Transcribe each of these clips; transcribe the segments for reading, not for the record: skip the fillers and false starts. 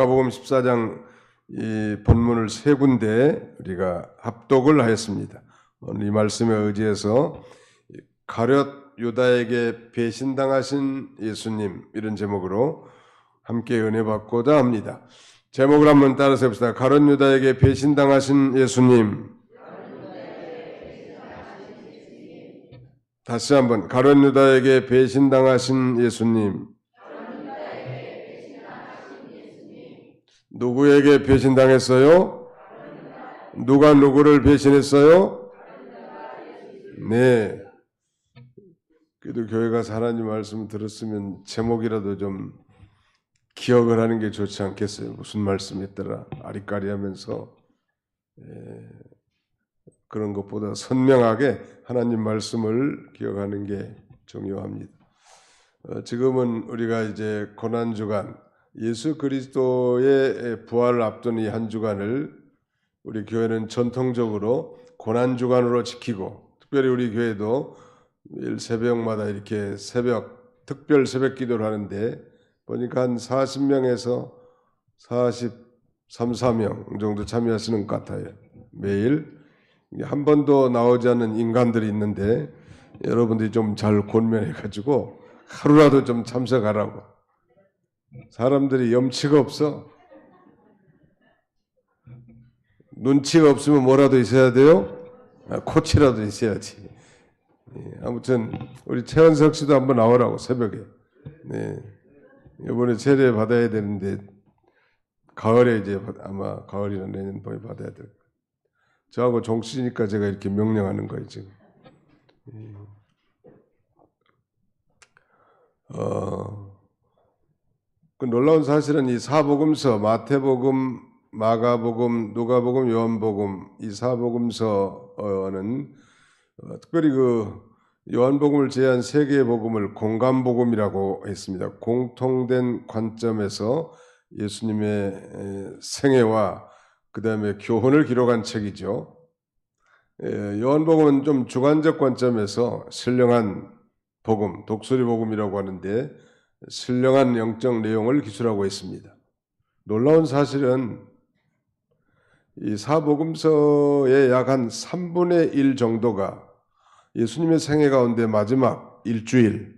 마가복음 14장 이 본문을 세 군데 우리가 합독을 하였습니다. 오늘 이 말씀에 의지해서 가룟 유다에게 배신당하신 예수님, 이런 제목으로 함께 은혜 받고자 합니다. 제목을 한번 따라서 해봅시다. 가룟 유다에게 배신당하신 예수님. 다시 한번 가룟 유다에게 배신당하신 예수님. 누구에게 배신당했어요? 누가 누구를 배신했어요? 네. 그래도 교회가 하나님 말씀 들었으면 제목이라도 좀 기억을 하는 게 좋지 않겠어요? 무슨 말씀했더라 아리까리하면서 그런 것보다 선명하게 하나님 말씀을 기억하는 게 중요합니다. 지금은 우리가 이제 고난주간, 예수 그리스도의 부활을 앞둔 이 한 주간을 우리 교회는 전통적으로 고난주간으로 지키고, 특별히 우리 교회도 매일 새벽마다 이렇게 특별 새벽 기도를 하는데 보니까 한 40명에서 43, 4명 정도 참여하시는 것 같아요. 매일 한 번도 나오지 않는 인간들이 있는데 여러분들이 좀 잘 권면해가지고 하루라도 좀 참석하라고. 사람들이 염치가 없어. 눈치가 없으면 뭐라도 있어야 돼요? 코치라도 있어야지. 아무튼 우리 최원석 씨도 한번 나오라고, 새벽에. 네. 이번에 세례 받아야 되는데 가을에 이제 아마 가을이나 내년 봄에 받아야 될 거예요. 저하고 종씨니까 제가 이렇게 명령하는 거예요 지금. 그 놀라운 사실은 이 사복음서, 마태복음, 마가복음, 누가복음, 요한복음, 이 사복음서는 특별히 그 요한복음을 제외한 세 개의 복음을 공감복음이라고 했습니다. 공통된 관점에서 예수님의 생애와 그 다음에 교훈을 기록한 책이죠. 요한복음은 좀 주관적 관점에서 신령한 복음, 독수리 복음이라고 하는데 신령한 영적 내용을 기술하고 있습니다. 놀라운 사실은 이 사복음서의 약 한 3분의 1 정도가 예수님의 생애 가운데 마지막 일주일,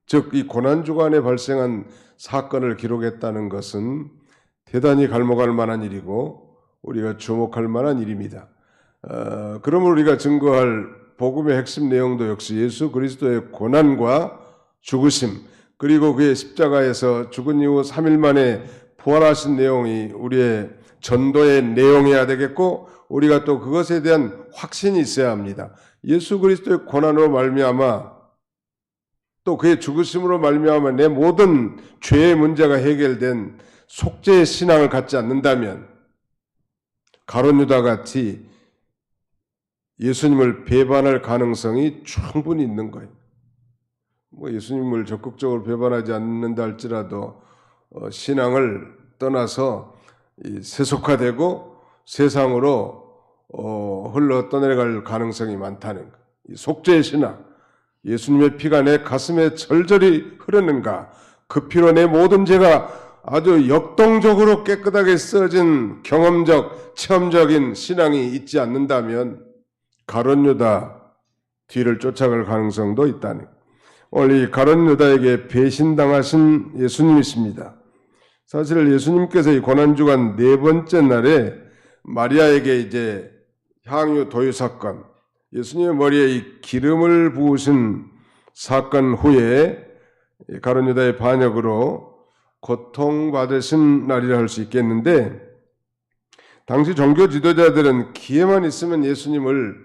즉 이 고난주간에 발생한 사건을 기록했다는 것은 대단히 갈목할 만한 일이고 우리가 주목할 만한 일입니다. 그러면 우리가 증거할 복음의 핵심 내용도 역시 예수 그리스도의 고난과 죽으심, 그리고 그의 십자가에서 죽은 이후 3일 만에 부활하신 내용이 우리의 전도의 내용이어야 되겠고, 우리가 또 그것에 대한 확신이 있어야 합니다. 예수 그리스도의 고난으로 말미암아 또 그의 죽으심으로 말미암아 내 모든 죄의 문제가 해결된 속죄의 신앙을 갖지 않는다면 가룟 유다 같이 예수님을 배반할 가능성이 충분히 있는 거예요. 예수님을 적극적으로 배반하지 않는다 할지라도 신앙을 떠나서 세속화되고 세상으로 흘러 떠내려갈 가능성이 많다는 거예요. 속죄의 신앙, 예수님의 피가 내 가슴에 절절히 흐르는가, 그 피로 내 모든 죄가 아주 역동적으로 깨끗하게 써진 경험적, 체험적인 신앙이 있지 않는다면 가룟 유다 뒤를 쫓아갈 가능성도 있다는 거예요. 오늘 이 가룟 유다에게 배신당하신 예수님이십니다. 사실 예수님께서 이 고난주간 네 번째 날에 마리아에게 이제 향유 도유 사건, 예수님의 머리에 이 기름을 부으신 사건 후에 가룟 유다의 반역으로 고통받으신 날이라 할 수 있겠는데, 당시 종교 지도자들은 기회만 있으면 예수님을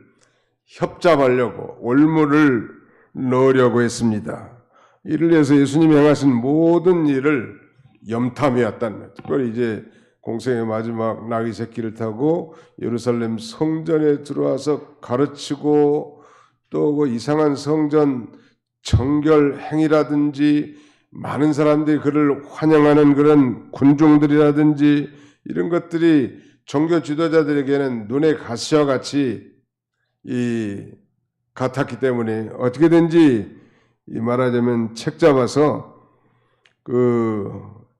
협잡하려고 올무를 넣으려고 했습니다. 이를 위해서 예수님이 행하신 모든 일을 염탐해왔다는 거예요. 특별히 이제 공생의 마지막 나귀 새끼를 타고 예루살렘 성전에 들어와서 가르치고, 또 그 이상한 성전 정결 행위라든지 많은 사람들이 그를 환영하는 그런 군중들이라든지 이런 것들이 종교 지도자들에게는 눈에 가시와 같이 같았기 때문에 어떻게든지 말하자면 책 잡아서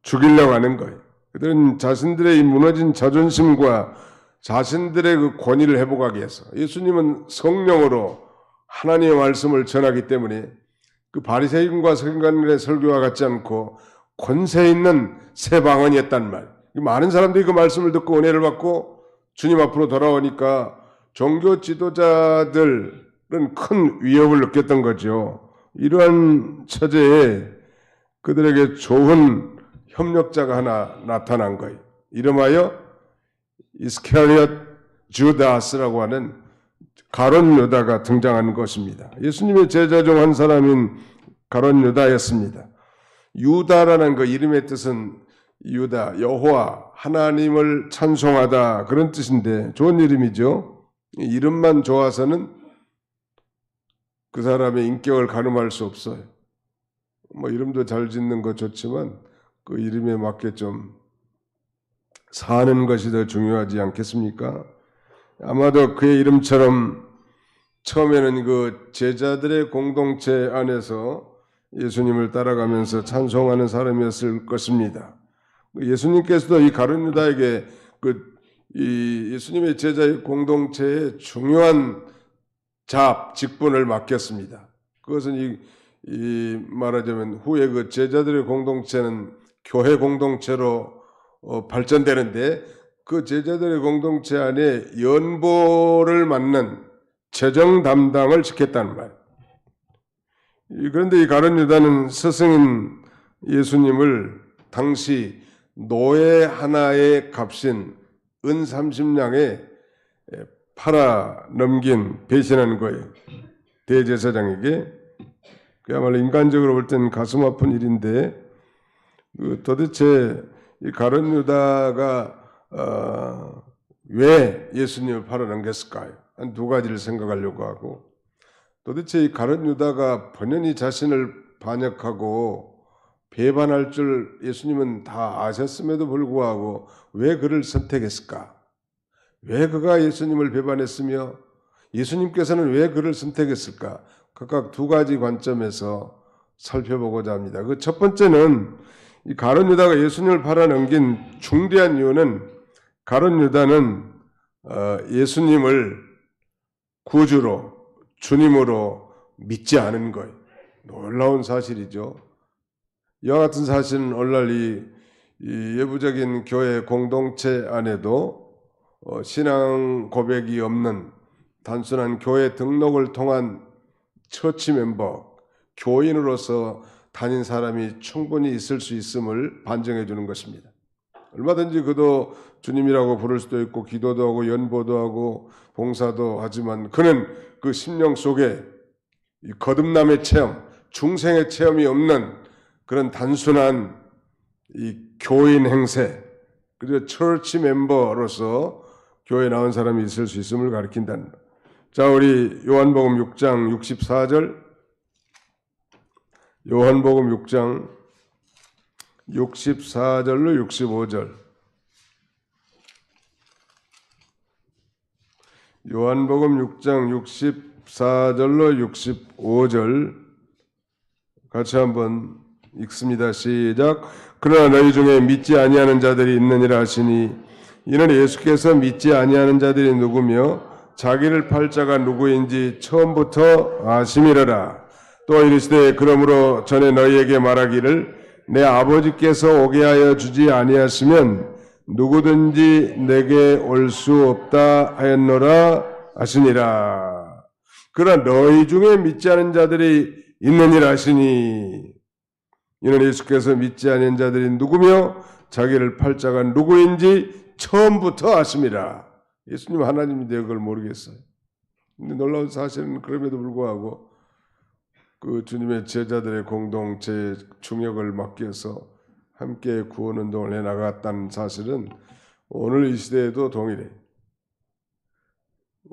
죽이려고 하는 거예요. 그들은 자신들의 이 무너진 자존심과 자신들의 그 권위를 회복하기 위해서, 예수님은 성령으로 하나님의 말씀을 전하기 때문에 그 바리새인과 서기관들의 설교와 같지 않고 권세 있는 새 방언이었단 말. 많은 사람들이 그 말씀을 듣고 은혜를 받고 주님 앞으로 돌아오니까 종교 지도자들은 큰 위협을 느꼈던 거죠. 이러한 처제에 그들에게 좋은 협력자가 하나 나타난 거예요. 이름하여 이스카리엇 주다스라고 하는 가룟 유다가 등장한 것입니다. 예수님의 제자 중 한 사람인 가룟 유다였습니다. 유다라는 그 이름의 뜻은 유다, 여호와, 하나님을 찬송하다 그런 뜻인데 좋은 이름이죠. 이름만 좋아서는 그 사람의 인격을 가늠할 수 없어요. 뭐 이름도 잘 짓는 거 좋지만 그 이름에 맞게 좀 사는 것이 더 중요하지 않겠습니까? 아마도 그의 이름처럼 처음에는 그 제자들의 공동체 안에서 예수님을 따라가면서 찬송하는 사람이었을 것입니다. 예수님께서도 이 가룟 유다에게 이 예수님의 제자의 공동체의 중요한 직분을 맡겼습니다. 그것은 이 말하자면 후에 그 제자들의 공동체는 교회 공동체로 발전되는데 그 제자들의 공동체 안에 연보를 맡는 재정 담당을 지켰다는 말. 그런데 이 가룟 유다는 스승인 예수님을 당시 노예 하나의 값인 은 30냥에 팔아 넘긴 배신한 거예요. 대제사장에게. 그야말로 인간적으로 볼 때는 가슴 아픈 일인데 도대체 이 가룟 유다가 왜 예수님을 팔아 넘겼을까요? 한 두 가지를 생각하려고 하고, 도대체 이 가룟 유다가 번연히 자신을 반역하고 배반할 줄 예수님은 다 아셨음에도 불구하고 왜 그를 선택했을까? 왜 그가 예수님을 배반했으며 예수님께서는 왜 그를 선택했을까? 각각 두 가지 관점에서 살펴보고자 합니다. 그 첫 번째는 이 가룟 유다가 예수님을 팔아넘긴 중대한 이유는 가룟 유다는 예수님을 구주로 주님으로 믿지 않은 거예요. 놀라운 사실이죠. 이와 같은 사실은 오늘날 이 예부적인 교회 공동체 안에도 신앙 고백이 없는 단순한 교회 등록을 통한 처치 멤버, 교인으로서 다닌 사람이 충분히 있을 수 있음을 반증해 주는 것입니다. 얼마든지 그도 주님이라고 부를 수도 있고 기도도 하고 연보도 하고 봉사도 하지만 그는 그 심령 속에 이 거듭남의 체험, 중생의 체험이 없는 그런 단순한 이 교인 행세, 그리고 처치 멤버로서 교회에 나온 사람이 있을 수 있음을 가리킨다는 것. 자, 우리 요한복음 6장 64절, 요한복음 6장 64절로 65절, 요한복음 6장 64절로 65절 같이 한번 읽습니다. 시작. 그러나 너희 중에 믿지 아니하는 자들이 있느니라 하시니 이는 예수께서 믿지 아니하는 자들이 누구며 자기를 팔 자가 누구인지 처음부터 아심이라라. 또 이르시되 그러므로 전에 너희에게 말하기를 내 아버지께서 오게 하여 주지 아니하시면 누구든지 내게 올 수 없다 하였노라 하시니라. 그러나 너희 중에 믿지 않은 자들이 있느니라 하시니 이는 예수께서 믿지 않은 자들이 누구며 자기를 팔 자가 누구인지 처음부터 아심이라. 예수님 하나님인데 그걸 모르겠어요. 근데 놀라운 사실은 그럼에도 불구하고 그 주님의 제자들의 공동체의 중역을 맡겨서 함께 구원운동을 해나갔다는 사실은 오늘 이 시대에도 동일해.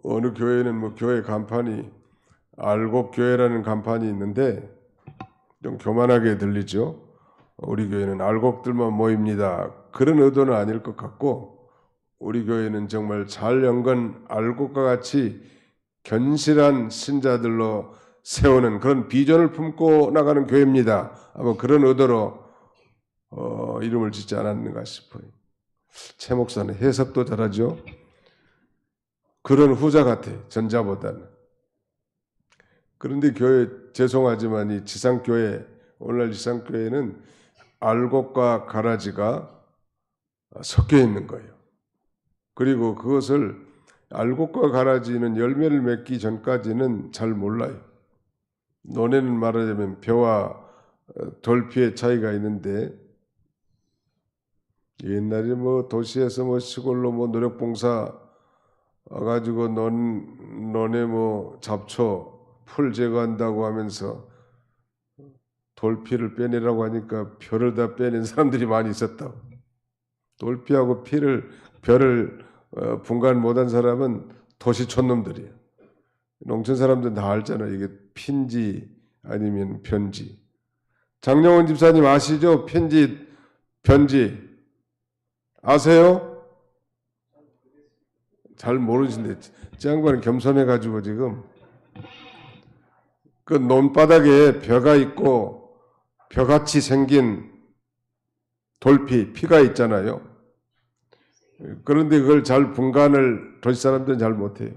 어느 교회는 뭐 교회 간판이 알곡교회라는 간판이 있는데 좀 교만하게 들리죠. 우리 교회는 알곡들만 모입니다. 그런 의도는 아닐 것 같고 우리 교회는 정말 잘 연건 알곡과 같이 견실한 신자들로 세우는 그런 비전을 품고 나가는 교회입니다. 아마 그런 의도로 이름을 짓지 않았는가 싶어요. 최 목사는 해석도 잘하죠. 그런 후자 같아, 전자보다는. 그런데 교회, 죄송하지만 이 지상교회, 오늘날 지상교회는 알곡과 가라지가 섞여 있는 거예요. 그리고 그것을 알곡과 가라지는 열매를 맺기 전까지는 잘 몰라요. 논에는 말하자면 벼와 돌피의 차이가 있는데, 옛날에 뭐 도시에서 뭐 시골로 뭐 노력봉사 와가지고 논에 뭐 잡초 풀 제거한다고 하면서 돌피를 빼내라고 하니까 벼를 다 빼낸 사람들이 많이 있었다고. 돌피하고 벼를 분간 못한 사람은 도시 촌놈들이에요. 농촌 사람들은 다 알잖아요. 이게 핀지 아니면 변지. 장영원 집사님 아시죠? 핀지, 변지. 아세요? 잘 모르신데, 이 양반은 겸손해가지고 지금 그 논바닥에 벼가 있고 벼같이 생긴 피가 있잖아요. 그런데 그걸 잘 분간을 도시 사람들은 잘 못해요.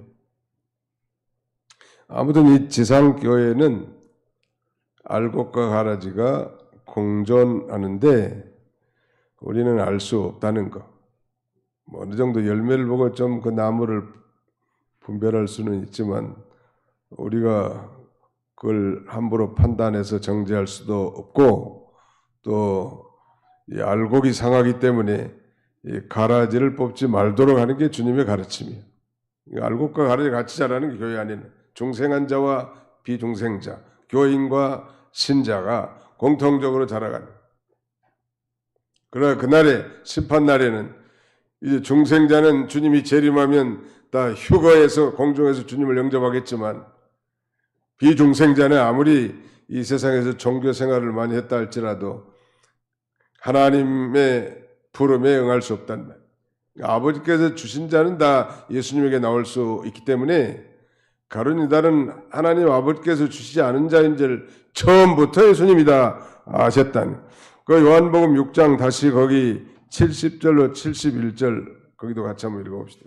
아무튼 이 지상교회는 알곡과 가라지가 공존하는데 우리는 알 수 없다는 거. 뭐 어느 정도 열매를 보고 좀 그 나무를 분별할 수는 있지만 우리가 그걸 함부로 판단해서 정죄할 수도 없고 또 이 알곡이 상하기 때문에 이 가라지를 뽑지 말도록 하는 게 주님의 가르침이에요. 알곡과 가라지 같이 자라는 게 교회 안에는 중생한 자와 비중생자, 교인과 신자가 공통적으로 자라가는. 그러나 그날에 심판날에는 이제 중생자는 주님이 재림하면 다 휴거해서 공중에서 주님을 영접하겠지만 비중생자는 아무리 이 세상에서 종교 생활을 많이 했다 할지라도 하나님의 부름에 응할 수 없단 말이에요. 아버지께서 주신 자는 다 예수님에게 나올 수 있기 때문에 가룟 유다는 하나님 아버지께서 주시지 않은 자인 줄 처음부터 예수님이 다 아셨다는. 그 요한복음 6장 다시 거기 70절로 71절 거기도 같이 한번 읽어봅시다.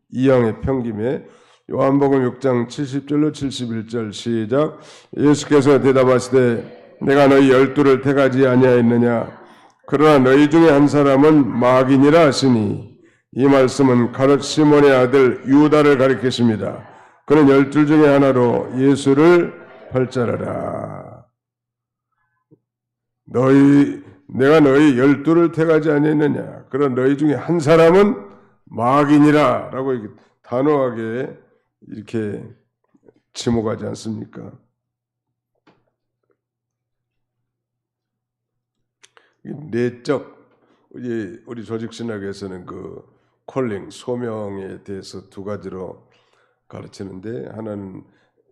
이양의 평김에 요한복음 6장 70절로 71절 시작. 예수께서 대답하시되 내가 너희 12를 택하지 아니하였느냐. 그러나 너희 중에 한 사람은 마귀니라 하시니 이 말씀은 가룟 시몬의 아들 유다를 가리키십니다. 그는 12 중에 하나로 예수를 발자라라. 내가 너희 12를 택하지 아니했느냐. 그러나 너희 중에 한 사람은 마귀니라 라고 이렇게 단호하게 이렇게 지목하지 않습니까? 내적, 우리 조직신학에서는 그 콜링, 소명에 대해서 두 가지로 가르치는데 하나는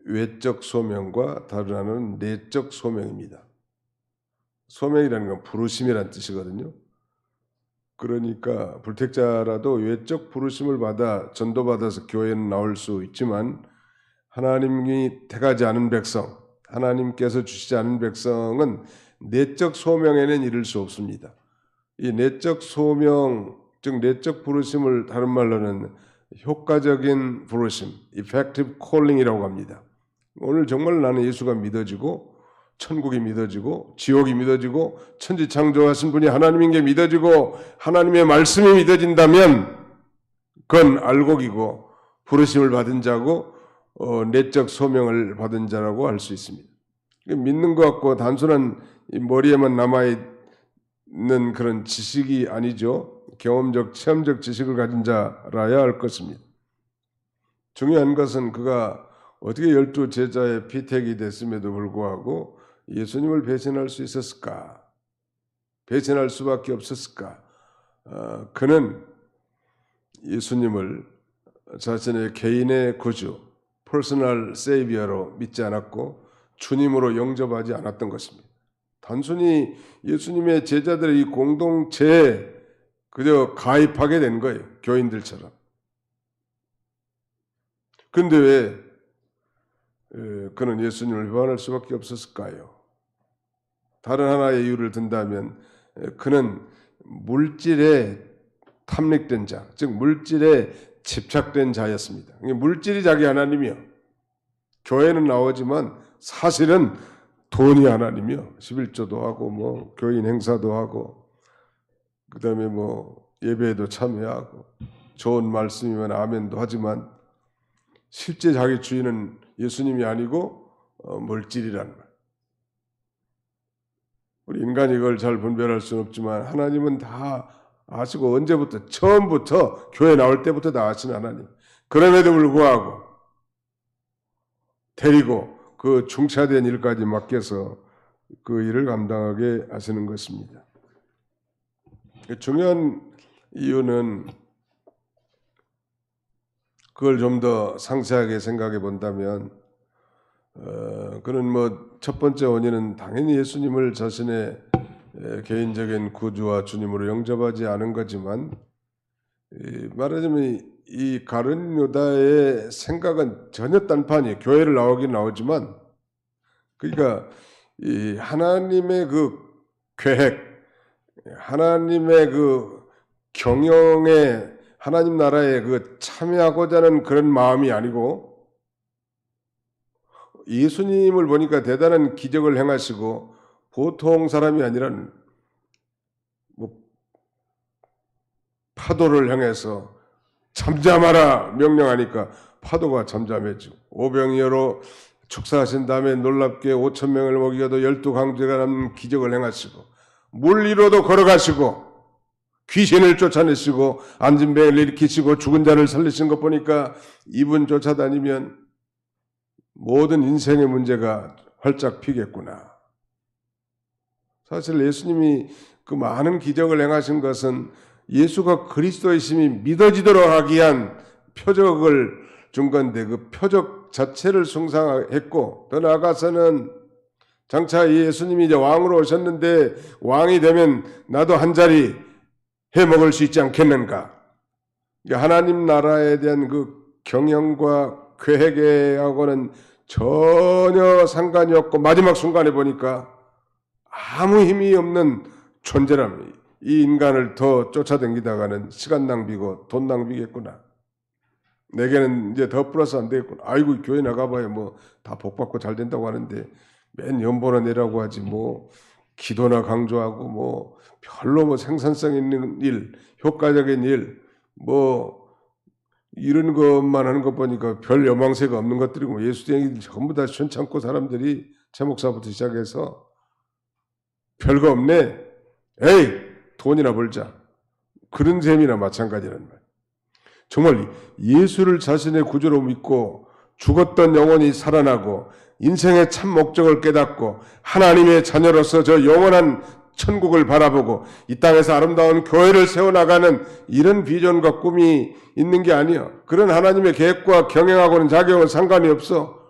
외적 소명과 다른 하나는 내적 소명입니다. 소명이라는 건 부르심이라는 뜻이거든요. 그러니까 불택자라도 외적 부르심을 받아 전도받아서 교회는 나올 수 있지만 하나님이 택하지 않은 백성, 하나님께서 주시지 않은 백성은 내적 소명에는 이를 수 없습니다. 이 내적 소명, 즉 내적 부르심을 다른 말로는 효과적인 부르심, effective calling이라고 합니다. 오늘 정말 나는 예수가 믿어지고 천국이 믿어지고 지옥이 믿어지고 천지창조하신 분이 하나님인 게 믿어지고 하나님의 말씀이 믿어진다면 그건 알곡이고 부르심을 받은 자고 내적 소명을 받은 자라고 할 수 있습니다. 믿는 것 같고 단순한 머리에만 남아있는 그런 지식이 아니죠. 경험적, 체험적 지식을 가진 자라야 할 것입니다. 중요한 것은 그가 어떻게 12 제자의 피택이 됐음에도 불구하고 예수님을 배신할 수 있었을까? 배신할 수밖에 없었을까? 그는 예수님을 자신의 개인의 구주, 퍼스널 세이비어로 믿지 않았고 주님으로 영접하지 않았던 것입니다. 단순히 예수님의 제자들의 이 공동체에 그저 가입하게 된 거예요. 교인들처럼. 그런데 왜 그는 예수님을 배반할 수밖에 없었을까요? 다른 하나의 이유를 든다면 그는 물질에 탐닉된 자, 즉 물질에 집착된 자였습니다. 물질이 자기 하나님이요. 교회는 나오지만 사실은 돈이 하나님이요. 11조도 하고 뭐 교인 행사도 하고 그다음에 뭐 예배에도 참여하고 좋은 말씀이면 아멘도 하지만 실제 자기 주인은 예수님이 아니고 물질이란 말. 우리 인간이 이걸 잘 분별할 수는 없지만 하나님은 다 아시고 언제부터 처음부터 교회 나올 때부터 다 아시는 하나님. 그럼에도 불구하고 데리고 그 중차된 일까지 맡겨서 그 일을 감당하게 하시는 것입니다. 중요한 이유는 그걸 좀 더 상세하게 생각해 본다면 그는 뭐 첫 번째 원인은 당연히 예수님을 자신의 개인적인 구주와 주님으로 영접하지 않은 거지만 말하자면 이 가룟 유다의 생각은 전혀 딴판이에요. 교회를 나오긴 나오지만 그러니까 이 하나님의 그 계획, 하나님의 그 경영에 하나님 나라에 그 참여하고자 하는 그런 마음이 아니고 예수님을 보니까 대단한 기적을 행하시고 보통 사람이 아니라 뭐 파도를 향해서 잠잠하라 명령하니까 파도가 잠잠해지고 오병이어로 축사하신 다음에 놀랍게 5,000명을 먹이고도 12강제가 남는 기적을 행하시고 물 위로도 걸어가시고 귀신을 쫓아내시고 앉은 배를 일으키시고 죽은 자를 살리신 것 보니까 이분 쫓아다니면 모든 인생의 문제가 활짝 피겠구나. 사실 예수님이 그 많은 기적을 행하신 것은 예수가 그리스도이심이 믿어지도록 하기 위한 표적을 준 건데 그 표적 자체를 숭상했고 더 나아가서는 장차 예수님이 이제 왕으로 오셨는데 왕이 되면 나도 한 자리 해 먹을 수 있지 않겠는가. 하나님 나라에 대한 그 경영과 계획하고는 전혀 상관이 없고 마지막 순간에 보니까 아무 힘이 없는 존재랍니다. 이 인간을 더 쫓아다니다가는 시간 낭비고 돈 낭비겠구나. 내게는 이제 더 플러스 안 되겠구나. 아이고 교회 나가봐야 뭐 다 복받고 잘 된다고 하는데 맨 연보나 내라고 하지 뭐 기도나 강조하고 뭐 별로 뭐 생산성 있는 일, 효과적인 일, 뭐 이런 것만 하는 것 보니까 별 여망세가 없는 것들이고 예수쟁이들 전부 다 시원찮고 사람들이 최 목사부터 시작해서 별거 없네. 에이 돈이나 벌자. 그런 셈이나 마찬가지란 말. 정말 예수를 자신의 구주로 믿고 죽었던 영혼이 살아나고 인생의 참 목적을 깨닫고 하나님의 자녀로서 저 영원한 천국을 바라보고 이 땅에서 아름다운 교회를 세워나가는 이런 비전과 꿈이 있는 게 아니야. 그런 하나님의 계획과 경영하고는 자격은 상관이 없어.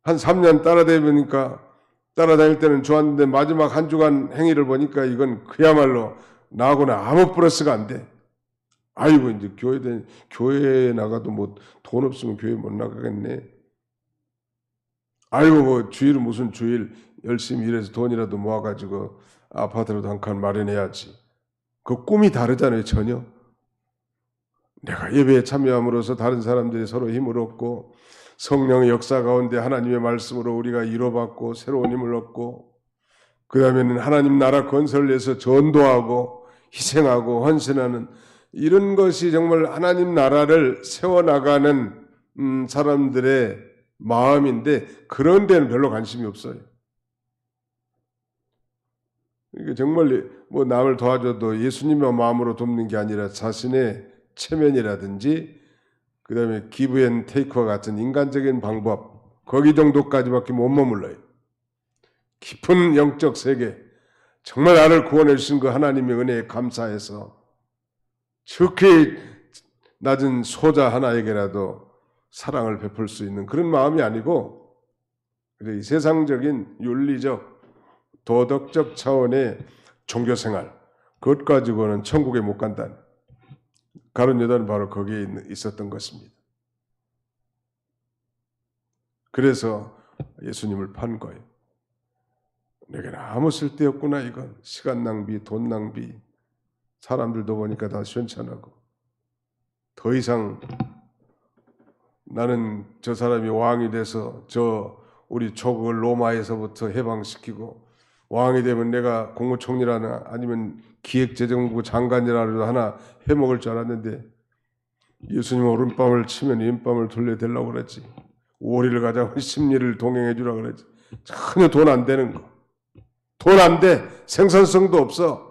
한 3년 따라다닐 때는 좋았는데 마지막 한 주간 행위를 보니까 이건 그야말로 나하고는 아무 플러스가 안 돼. 아이고 이제 교회에 나가도 뭐 돈 없으면 교회 못 나가겠네. 아이고 뭐 주일은 무슨 주일 열심히 일해서 돈이라도 모아가지고 아파트라도 한 칸 마련해야지. 그 꿈이 다르잖아요 전혀. 내가 예배에 참여함으로써 다른 사람들이 서로 힘을 얻고 성령의 역사 가운데 하나님의 말씀으로 우리가 이뤄받고 새로운 힘을 얻고 그 다음에는 하나님 나라 건설을 위해서 전도하고 희생하고 헌신하는 이런 것이 정말 하나님 나라를 세워나가는 사람들의 마음인데 그런 데는 별로 관심이 없어요. 이게 정말 뭐 남을 도와줘도 예수님의 마음으로 돕는 게 아니라 자신의 체면이라든지 그 다음에 기브 앤 테이크와 같은 인간적인 방법 거기 정도까지밖에 못 머물러요. 깊은 영적 세계 정말 나를 구원해 주신 그 하나님의 은혜에 감사해서 특히 낮은 소자 하나에게라도 사랑을 베풀 수 있는 그런 마음이 아니고 이 세상적인 윤리적 도덕적 차원의 종교생활 그것 가지고는 천국에 못 간다는 가룟 유다는 바로 거기에 있었던 것입니다. 그래서 예수님을 판 거예요. 내게는 아무 쓸데없구나. 이건 시간 낭비, 돈 낭비. 사람들도 보니까 다 시원찮하고 더 이상 나는 저 사람이 왕이 돼서 저 우리 조국을 로마에서부터 해방시키고 왕이 되면 내가 국무총리라나 아니면 기획재정부 장관이라도 하나 해먹을 줄 알았는데 예수님 오른밤을 치면 왼밤을 돌려대려고 그랬지. 오리를 가자고 심리를 동행해 주라고 그랬지. 전혀 돈 안 되는 거. 돈 안 돼. 생산성도 없어.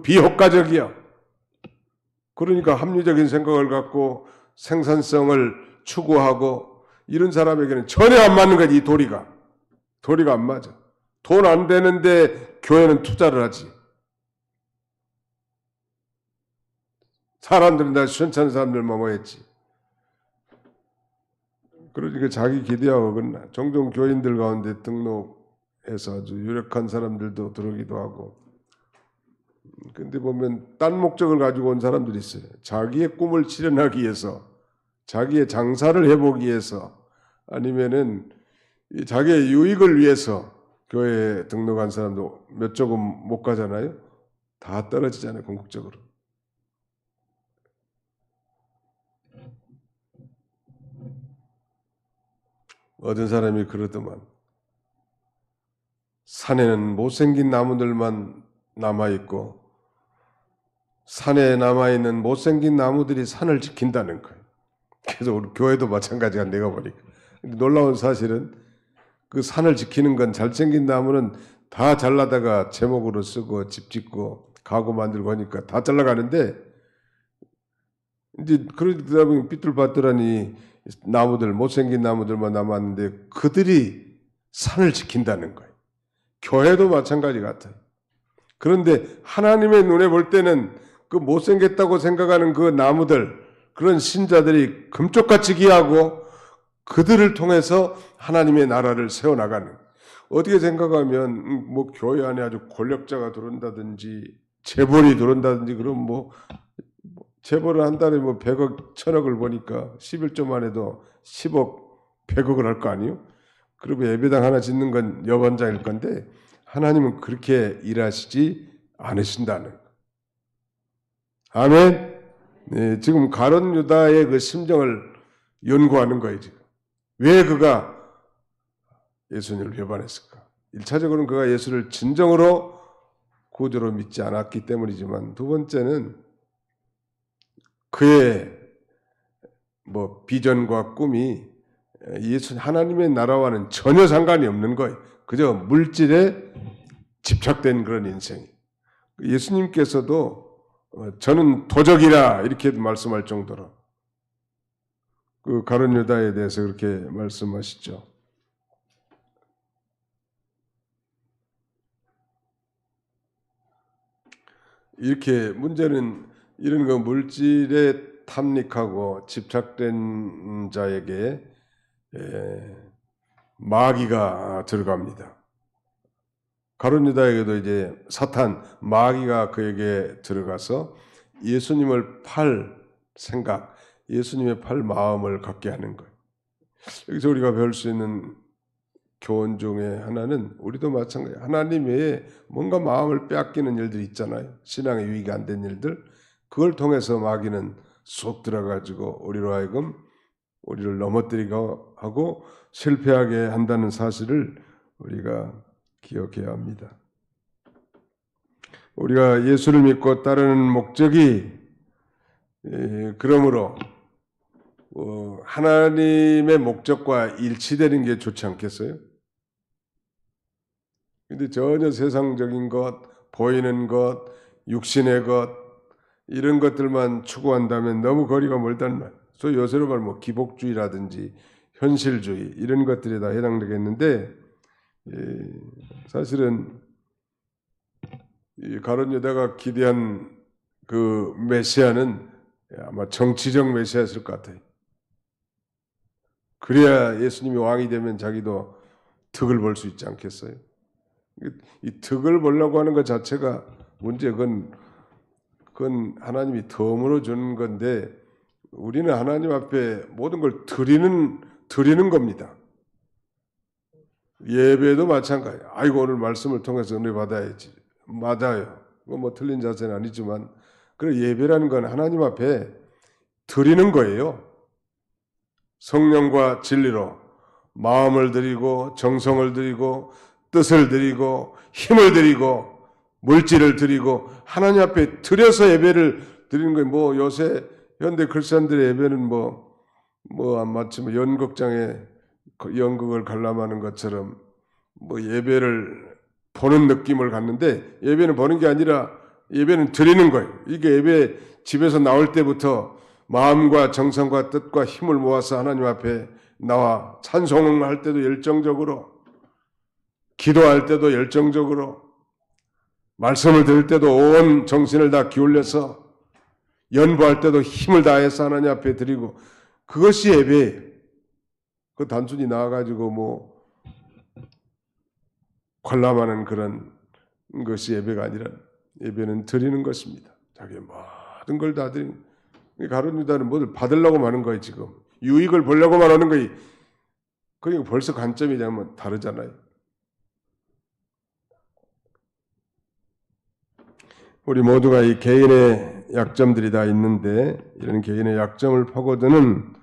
비효과적이야. 그러니까 합리적인 생각을 갖고 생산성을 추구하고 이런 사람에게는 전혀 안 맞는 거지. 이 도리가 안 맞아. 돈 안 되는데 교회는 투자를 하지. 사람들은 다 시원찮은 사람들만 모였지. 그러니까 자기 기대하고 어긋나. 종종 교인들 가운데 등록해서 아주 유력한 사람들도 들어오기도 하고. 근데 보면 딴 목적을 가지고 온 사람들이 있어요. 자기의 꿈을 실현하기 위해서, 자기의 장사를 해보기 위해서, 아니면은 자기의 유익을 위해서 교회에 등록한 사람도 몇 조금 못 가잖아요. 다 떨어지잖아요, 궁극적으로. 어떤 사람이 그러더만 산에는 못생긴 나무들만 남아있고 산에 남아있는 못생긴 나무들이 산을 지킨다는 거예요. 그래서 우리 교회도 마찬가지가 내가 보니까. 근데 놀라운 사실은 그 산을 지키는 건 잘생긴 나무는 다 잘라다가 제목으로 쓰고 집 짓고 가구 만들고 하니까 다 잘라가는데 이제 그러다 보니 삐뚤빠뚤하니 나무들 못생긴 나무들만 남았는데 그들이 산을 지킨다는 거예요. 교회도 마찬가지 같아요. 그런데 하나님의 눈에 볼 때는 그 못생겼다고 생각하는 그 나무들, 그런 신자들이 금쪽같이 귀하고 그들을 통해서 하나님의 나라를 세워나가는 거예요. 어떻게 생각하면 뭐 교회 안에 아주 권력자가 들어온다든지 재벌이 들어온다든지 그럼 뭐 재벌을 한 달에 뭐 100억, 1000억을 보니까 11조만 해도 10억, 100억을 할 거 아니에요? 그러면 예배당 하나 짓는 건 여관장일 건데 하나님은 그렇게 일하시지 않으신다는 거예요. 아멘. 네, 지금 가룟 유다의 그 심정을 연구하는 거예요. 지금 왜 그가 예수님을 배반했을까? 1차적으로는 그가 예수를 진정으로 구주로 믿지 않았기 때문이지만 두 번째는 그의 뭐 비전과 꿈이 예수 하나님의 나라와는 전혀 상관이 없는 거예요. 그저 물질에 집착된 그런 인생. 예수님께서도 저는 도적이라 이렇게 말씀할 정도로 그 가룟 유다에 대해서 그렇게 말씀하시죠. 이렇게 문제는 이런 거 물질에 탐닉하고 집착된 자에게 마귀가 들어갑니다. 가룟 유다에게도 이제 사탄 마귀가 그에게 들어가서 예수님을 팔 생각, 예수님의 팔 마음을 갖게 하는 거예요. 여기서 우리가 배울 수 있는 교훈 중에 하나는 우리도 마찬가지예요. 하나님 외에 뭔가 마음을 빼앗기는 일들이 있잖아요. 신앙에 유익이 안 된 일들. 그걸 통해서 마귀는 쏙 들어가지고 우리로 하여금 우리를 넘어뜨리고 하고 실패하게 한다는 사실을 우리가 기억해야 합니다. 우리가 예수를 믿고 따르는 목적이 그러므로 하나님의 목적과 일치되는 게 좋지 않겠어요? 근데 전혀 세상적인 것, 보이는 것, 육신의 것 이런 것들만 추구한다면 너무 거리가 멀다는 말. 소위 요새로 말하면 뭐 기복주의라든지 현실주의 이런 것들이 다 해당되겠는데 사실은 이 가룟 유다가 기대한 그 메시아는 아마 정치적 메시아였을 것 같아요. 그래야 예수님이 왕이 되면 자기도 득을 볼 수 있지 않겠어요? 이 득을 보려고 하는 것 자체가 그건 하나님이 덤으로 주는 건데 우리는 하나님 앞에 모든 걸 드리는 겁니다. 예배도 마찬가지예요. 아이고 오늘 말씀을 통해서 은혜 받아야지. 맞아요. 뭐 틀린 자세는 아니지만 그 예배라는 건 하나님 앞에 드리는 거예요. 성령과 진리로 마음을 드리고 정성을 드리고 뜻을 드리고 힘을 드리고 물질을 드리고 하나님 앞에 드려서 예배를 드리는 거예요. 뭐 요새 현대 크리스천들의 예배는 마치 연극장에 연극을 관람하는 것처럼 뭐 예배를 보는 느낌을 갖는데 예배는 보는 게 아니라 예배는 드리는 거예요. 이게 예배 집에서 나올 때부터 마음과 정성과 뜻과 힘을 모아서 하나님 앞에 나와 찬송할 때도 열정적으로, 기도할 때도 열정적으로, 말씀을 들을 때도 온 정신을 다 기울여서, 연보할 때도 힘을 다해서 하나님 앞에 드리고, 그것이 예배예요. 그 단순히 나와가지고 관람하는 그런 것이 예배가 아니라 예배는 드리는 것입니다. 자기의 모든 걸 다 드리는. 가룟 유다는 뭐를 받으려고 하는 거예요. 지금 유익을 보려고만 하는 거예요. 그러니까 벌써 관점이 다르잖아요. 우리 모두가 이 개인의 약점들이 다 있는데 이런 개인의 약점을 파고드는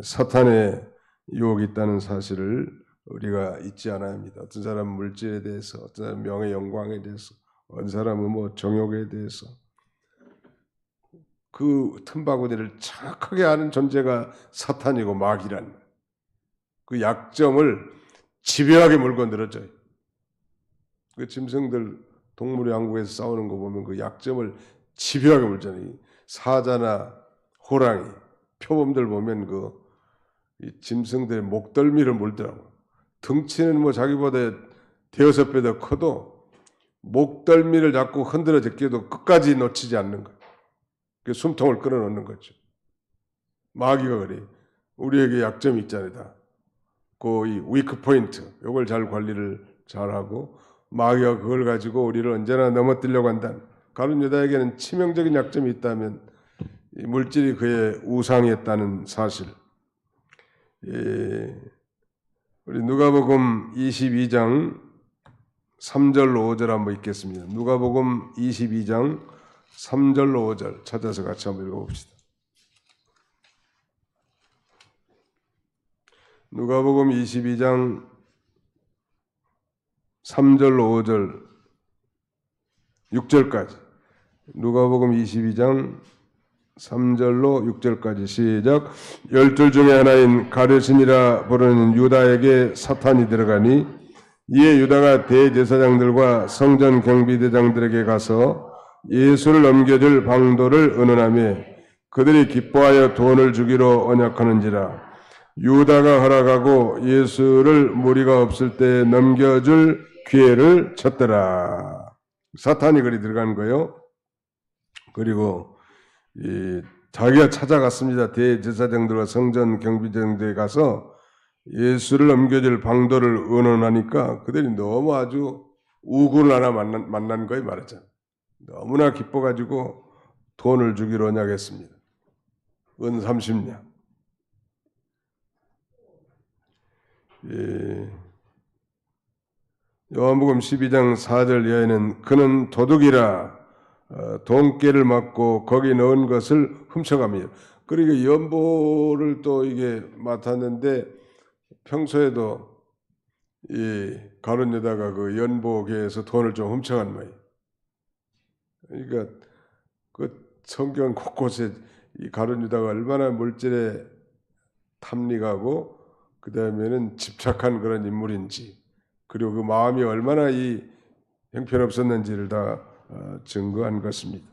사탄의 유혹이 있다는 사실을 우리가 잊지 않아야 합니다. 어떤 사람은 물질에 대해서, 어떤 사람은 명예 영광에 대해서, 어떤 사람은 정욕에 대해서 그 틈바구니를 정확하게 아는 존재가 사탄이고 마귀란 그 약점을 집요하게 물고 늘어져요. 그 짐승들 동물의 왕국에서 싸우는 거 보면 그 약점을 집요하게 물잖아요. 사자나 호랑이, 표범들 보면 이 짐승들의 목덜미를 물더라고. 등치는 자기보다 대여섯 배 더 커도 목덜미를 잡고 흔들어 제껴도 끝까지 놓치지 않는 거예요. 그 숨통을 끌어놓는 거죠. 마귀가 그래요. 우리에게 약점이 있잖아요. 다. 이 위크 포인트, 이걸 잘 관리를 잘하고 마귀가 그걸 가지고 우리를 언제나 넘어뜨리려고 한다. 가룟 유다에게는 치명적인 약점이 있다면 이 물질이 그의 우상이었다는 사실. 우리 누가복음 22장 3절로 5절 한번 읽겠습니다. 누가복음 22장 3절로 5절 찾아서 같이 한번 읽어봅시다. 누가복음 22장 3절로 5절 6절까지 누가복음 22장 3절로 6절까지 시작. 12 중에 하나인 가룟이라 부르는 유다에게 사탄이 들어가니 이에 유다가 대제사장들과 성전 경비대장들에게 가서 예수를 넘겨줄 방도를 의논하며 그들이 기뻐하여 돈을 주기로 언약하는지라. 유다가 허락하고 예수를 무리가 없을 때 넘겨줄 기회를 쳤더라. 사탄이 그리 들어간 거예요. 그리고 자기가 찾아갔습니다. 대제사장들과 성전 경비대장들에 가서 예수를 넘겨줄 방도를 의논하니까 그들이 너무 아주 우군을 하나 만난 거예요. 말하자면. 너무나 기뻐가지고 돈을 주기로 언약했습니다. 은 30냥. 요한복음 12장 4절 이하에는 그는 도둑이라 돈깨를 맞고 거기 넣은 것을 훔쳐갑니다. 그리고 연보를 또 이게 맡았는데 평소에도 이 가룟 유다가 그 연보계에서 돈을 좀 훔쳐간 거예요. 그러니까 그 성경 곳곳에 이 가룟 유다가 얼마나 물질에 탐닉하고 그 다음에는 집착한 그런 인물인지 그리고 그 마음이 얼마나 이 형편없었는지를 다 증거한 것입니다.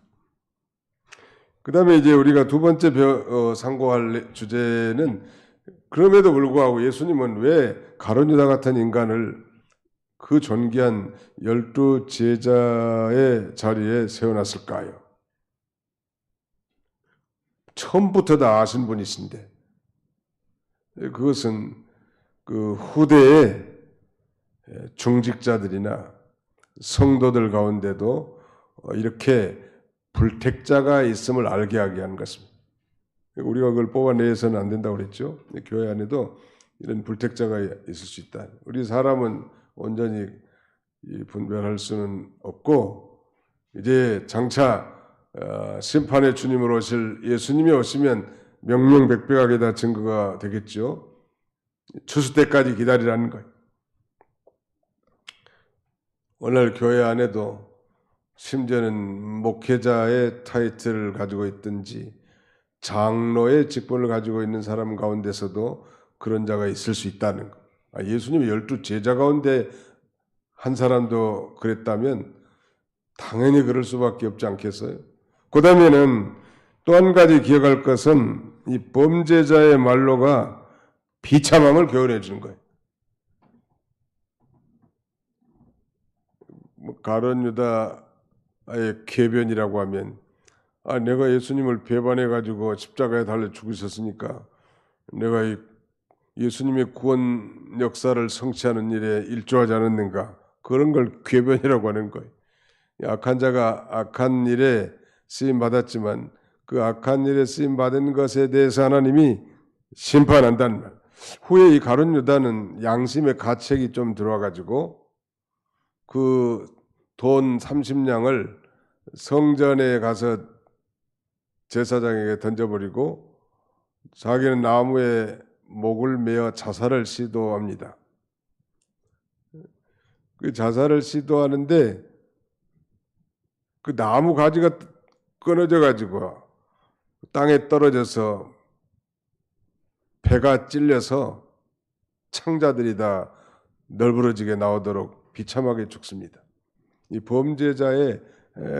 그 다음에 이제 우리가 두 번째 상고할 주제는 그럼에도 불구하고 예수님은 왜 가룟 유다 같은 인간을 그 존귀한 12 제자의 자리에 세워놨을까요? 처음부터 다 아신 분이신데 그것은 그 후대의 중직자들이나 성도들 가운데도 이렇게 불택자가 있음을 알게 하게 하는 것입니다. 우리가 그걸 뽑아내서는 안 된다고 그랬죠. 교회 안에도 이런 불택자가 있을 수 있다. 우리 사람은 온전히 분별할 수는 없고, 이제 장차 심판의 주님으로 오실 예수님이 오시면 명명백백하게 다 증거가 되겠죠. 추수 때까지 기다리라는 거예요. 오늘 교회 안에도 심지어는 목회자의 타이틀을 가지고 있든지 장로의 직분을 가지고 있는 사람 가운데서도 그런 자가 있을 수 있다는 거. 예수님이 12 제자 가운데 한 사람도 그랬다면 당연히 그럴 수밖에 없지 않겠어요? 그 다음에는 또 한 가지 기억할 것은 이 범죄자의 말로가 비참함을 교훈해 주는 거예요. 가룟 유다의 궤변이라고 하면 내가 예수님을 배반해 가지고 십자가에 달려 죽으셨으니까 내가 이 예수님의 구원 역사를 성취하는 일에 일조하지 않았는가, 그런 걸 궤변이라고 하는 거예요. 악한 자가 악한 일에 쓰임 받았지만 그 악한 일에 쓰임 받은 것에 대해서 하나님이 심판한다는 말. 후에 이 가룟 유다는 양심의 가책이 좀 들어와 가지고 그 돈 30냥을 성전에 가서 제사장에게 던져버리고 자기는 나무에 목을 매어 자살을 시도합니다. 그 자살을 시도하는데 그 나무 가지가 끊어져 가지고 땅에 떨어져서 배가 찔려서 창자들이 다 널브러지게 나오도록 비참하게 죽습니다. 이 범죄자의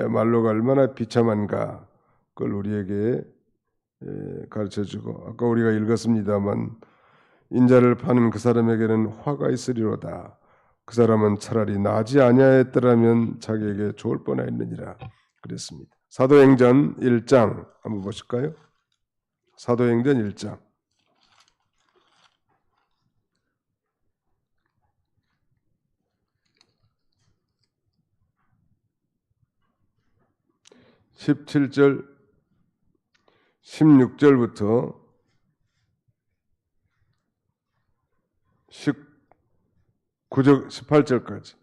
말로가 얼마나 비참한가, 그걸 우리에게 가르쳐주고, 아까 우리가 읽었습니다만 인자를 파는 그 사람에게는 화가 있으리로다. 그 사람은 차라리 나지 아니하였더라면 자기에게 좋을 뻔하였느니라 그랬습니다. 사도행전 1장 한번 보실까요? 사도행전 1장 17절 16절부터 18절까지,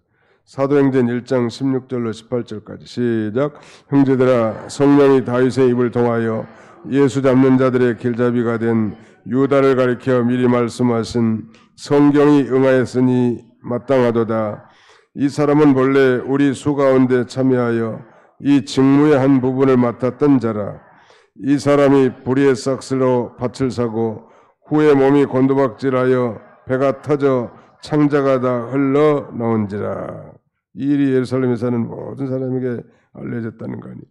사도행전 1장 16절로 18절까지 시작. 형제들아, 성령이 다윗의 입을 통하여 예수 잡는 자들의 길잡이가 된 유다를 가리켜 미리 말씀하신 성경이 응하였으니 마땅하도다. 이 사람은 본래 우리 수 가운데 참여하여 이 직무의 한 부분을 맡았던 자라. 이 사람이 불의의 싹스로 밭을 사고 후에 몸이 곤두박질하여 배가 터져 창자가 다 흘러 나온지라. 이 일이 예루살렘에 사는 모든 사람에게 알려졌다는 거니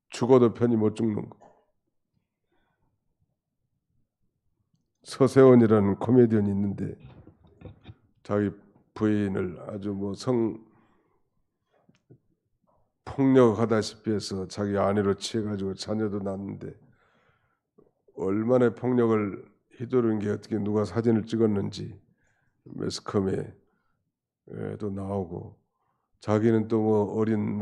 죽어도 편히 못 죽는 거. 서세원이라는 코미디언이 있는데 자기 부인을 아주 폭력하다시피 해서 자기 아내로 취해가지고 자녀도 낳았는데 얼마나 폭력을 휘두른 게 어떻게 누가 사진을 찍었는지 매스컴에도 나오고, 자기는 또 어린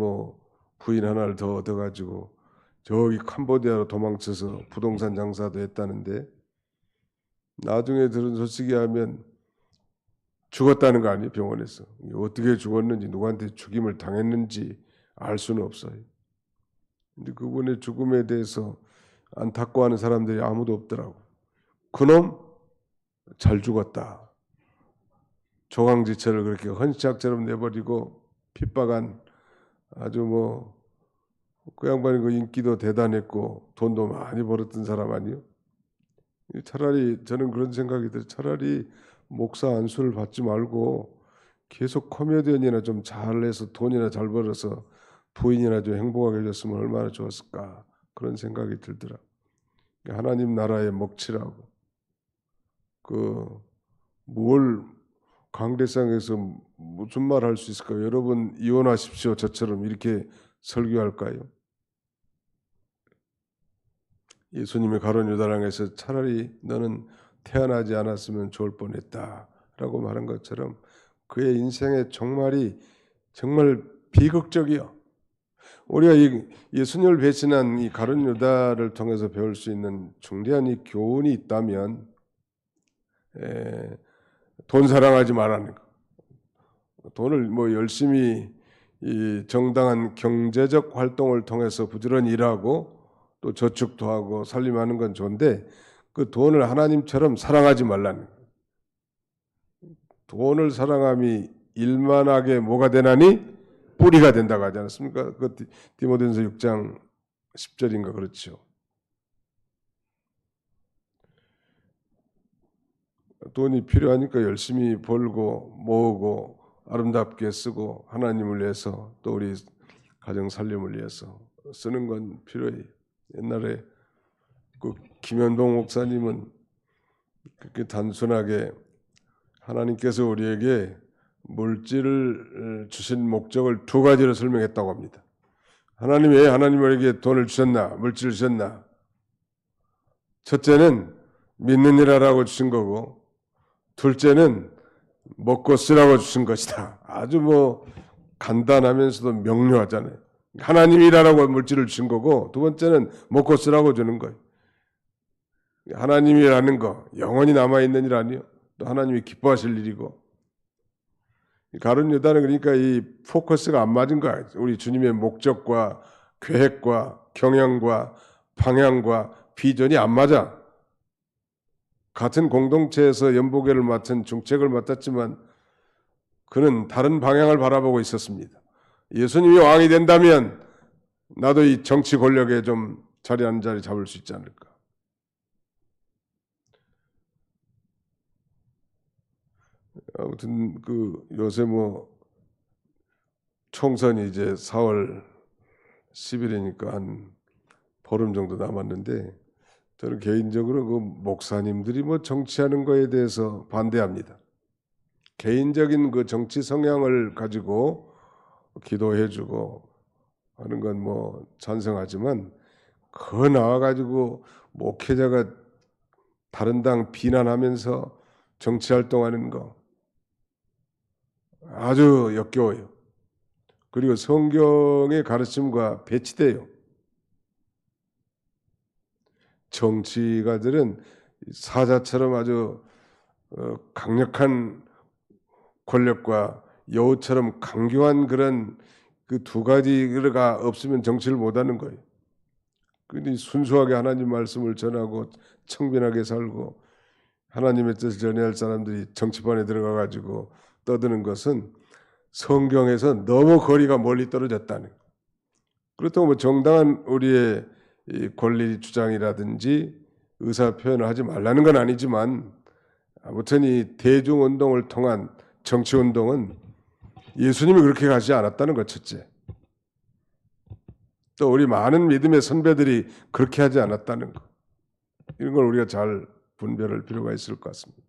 부인 하나를 더 얻어가지고 저기 캄보디아로 도망쳐서 부동산 장사도 했다는데 나중에 들은 소식이 하면 죽었다는 거 아니에요? 병원에서. 어떻게 죽었는지, 누구한테 죽임을 당했는지 알 수는 없어요. 근데 그분의 죽음에 대해서 안타까워하는 사람들이 아무도 없더라고. 그놈 잘 죽었다. 조강지처를 그렇게 헌시짝처럼 내버리고 핍박한 아주 그 양반이 그 인기도 대단했고 돈도 많이 벌었던 사람 아니요? 차라리 저는 그런 생각이 들어요. 차라리 목사 안수를 받지 말고 계속 코미디언이나 좀 잘해서 돈이나 잘 벌어서 부인이나 좀 행복하게 해줬으면 얼마나 좋았을까, 그런 생각이 들더라. 하나님 나라의 먹칠하고 뭘 강대상에서 무슨 말 할 수 있을까요? 여러분 이혼하십시오 저처럼 이렇게 설교할까요? 예수님이 가룟 유다랑에서 차라리 너는 태어나지 않았으면 좋을 뻔했다라고 말한 것처럼 그의 인생의 종말이 정말 비극적이요. 우리가 예수님을 배신한 이 가룟 유다를 통해서 배울 수 있는 중대한 이 교훈이 있다면 돈 사랑하지 말라는 거. 돈을 뭐 열심히 이 정당한 경제적 활동을 통해서 부지런히 일하고 또 저축도 하고 살림하는 건 좋은데 그 돈을 하나님처럼 사랑하지 말라는 거예요. 돈을 사랑함이 일만하게 뭐가 되나니 뿌리가 된다고 하지 않았습니까? 그 디모데전서 6장 10절인가 그렇죠. 돈이 필요하니까 열심히 벌고 모으고 아름답게 쓰고 하나님을 위해서 또 우리 가정 살림을 위해서 쓰는 건 필요해요. 옛날에 그 김현봉 목사님은 그렇게 단순하게 하나님께서 우리에게 물질을 주신 목적을 두 가지로 설명했다고 합니다. 하나님 왜 하나님에게 돈을 주셨나? 물질을 주셨나? 첫째는 믿는 일 하라고 주신 거고 둘째는 먹고 쓰라고 주신 것이다. 아주 뭐 간단하면서도 명료하잖아요. 하나님 일하라고 물질을 주신 거고 두 번째는 먹고 쓰라고 주는 거예요. 하나님 일하는 거 영원히 남아있는 일 아니에요. 또 하나님이 기뻐하실 일이고 가룟 유다는 그러니까 이 포커스가 안 맞은 거야. 우리 주님의 목적과 계획과 경영과 방향과 비전이 안 맞아. 같은 공동체에서 연보계를 맡은 중책을 맡았지만 그는 다른 방향을 바라보고 있었습니다. 예수님이 왕이 된다면 나도 이 정치 권력에 좀 자리 한 자리 잡을 수 있지 않을까. 아무튼 그 요새 뭐 총선이 이제 4월 10일이니까 한 보름 정도 남았는데 저는 개인적으로 그 목사님들이 뭐 정치하는 거에 대해서 반대합니다. 개인적인 그 정치 성향을 가지고 기도해주고 하는 건 뭐 찬성하지만 그 나와가지고 목회자가 다른 당 비난하면서 정치 활동하는 거 아주 역겨워요. 그리고 성경의 가르침과 배치돼요. 정치가들은 사자처럼 아주 강력한 권력과 여우처럼 강경한 그런 그 두 가지가 없으면 정치를 못하는 거예요. 그런데 순수하게 하나님 말씀을 전하고 청빈하게 살고 하나님의 뜻을 전해야 할 사람들이 정치판에 들어가 가지고 떠드는 것은 성경에서 너무 거리가 멀리 떨어졌다는 거예요. 그렇다고 뭐 정당한 우리의 이 권리 주장이라든지 의사 표현을 하지 말라는 건 아니지만 아무튼 이 대중운동을 통한 정치운동은 예수님이 그렇게 가지 않았다는 것 첫째. 또 우리 많은 믿음의 선배들이 그렇게 하지 않았다는 것. 이런 걸 우리가 잘 분별할 필요가 있을 것 같습니다.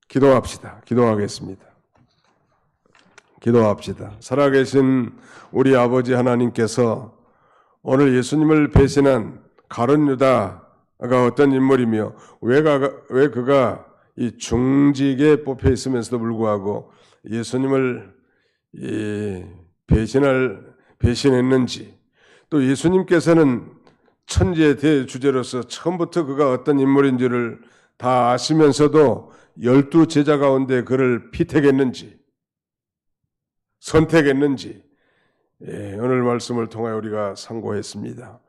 기도합시다. 기도하겠습니다. 기도합시다. 살아계신 우리 아버지 하나님께서 오늘 예수님을 배신한 가룟 유다가 어떤 인물이며 왜 그가 이 중직에 뽑혀 있으면서도 불구하고 예수님을 배신했는지 또 예수님께서는 천지의 대주제로서 처음부터 그가 어떤 인물인지를 다 아시면서도 12 제자 가운데 그를 피택했는지 선택했는지 오늘 말씀을 통하여 우리가 상고했습니다.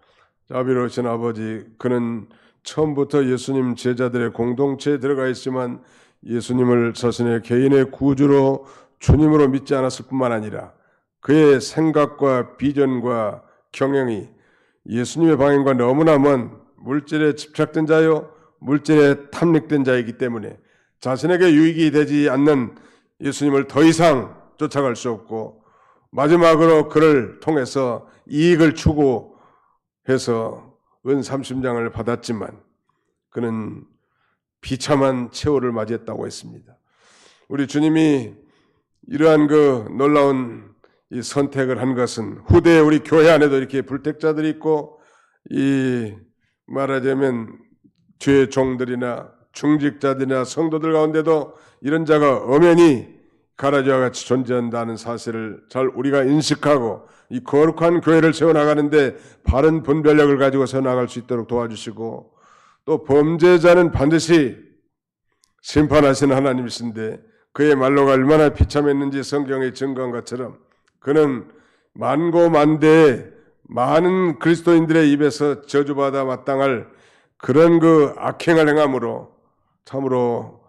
자비로우신 아버지, 그는 처음부터 예수님 제자들의 공동체에 들어가 있지만 예수님을 자신의 개인의 구주로 주님으로 믿지 않았을 뿐만 아니라 그의 생각과 비전과 경영이 예수님의 방향과 너무나 먼 물질에 집착된 자요 물질에 탐닉된 자이기 때문에 자신에게 유익이 되지 않는 예수님을 더 이상 쫓아갈 수 없고 마지막으로 그를 통해서 이익을 추구해서 은 30장을 받았지만 그는 비참한 최후를 맞이했다고 했습니다. 우리 주님이 이러한 그 놀라운 이 선택을 한 것은 후대에 우리 교회 안에도 이렇게 불택자들이 있고 이 말하자면 죄의 종들이나 중직자들이나 성도들 가운데도 이런 자가 엄연히 가라지와 같이 존재한다는 사실을 잘 우리가 인식하고 이 거룩한 교회를 세워나가는데 바른 분별력을 가지고 세워나갈 수 있도록 도와주시고 또 범죄자는 반드시 심판하시는 하나님이신데 그의 말로가 얼마나 비참했는지 성경에 증거한 것처럼 그는 만고만대의 많은 그리스도인들의 입에서 저주받아 마땅할 그런 그 악행을 행함으로 참으로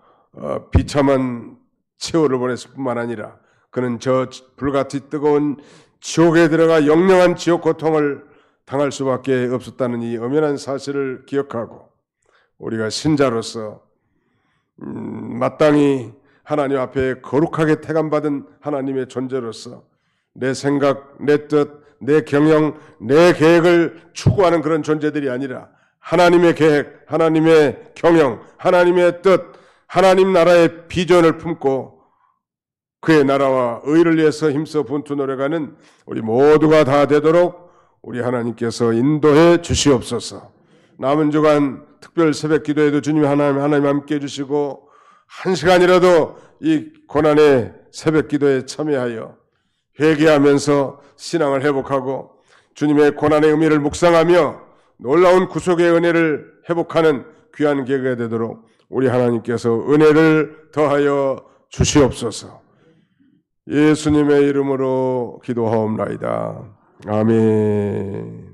비참한 세월을 보냈을 뿐만 아니라 그는 저 불같이 뜨거운 지옥에 들어가 영영한 지옥 고통을 당할 수밖에 없었다는 이 엄연한 사실을 기억하고 우리가 신자로서 마땅히 하나님 앞에 거룩하게 택함받은 하나님의 존재로서 내 생각, 내 뜻, 내 경영, 내 계획을 추구하는 그런 존재들이 아니라 하나님의 계획, 하나님의 경영, 하나님의 뜻, 하나님 나라의 비전을 품고 그의 나라와 의를 위해서 힘써 분투 노력하는 우리 모두가 다 되도록 우리 하나님께서 인도해 주시옵소서. 남은 주간 특별 새벽 기도에도 주님 하나님 함께 해주시고 한 시간이라도 이 고난의 새벽 기도에 참여하여 회개하면서 신앙을 회복하고 주님의 고난의 의미를 묵상하며 놀라운 구속의 은혜를 회복하는 귀한 계기가 되도록 우리 하나님께서 은혜를 더하여 주시옵소서. 예수님의 이름으로 기도하옵나이다. 아멘.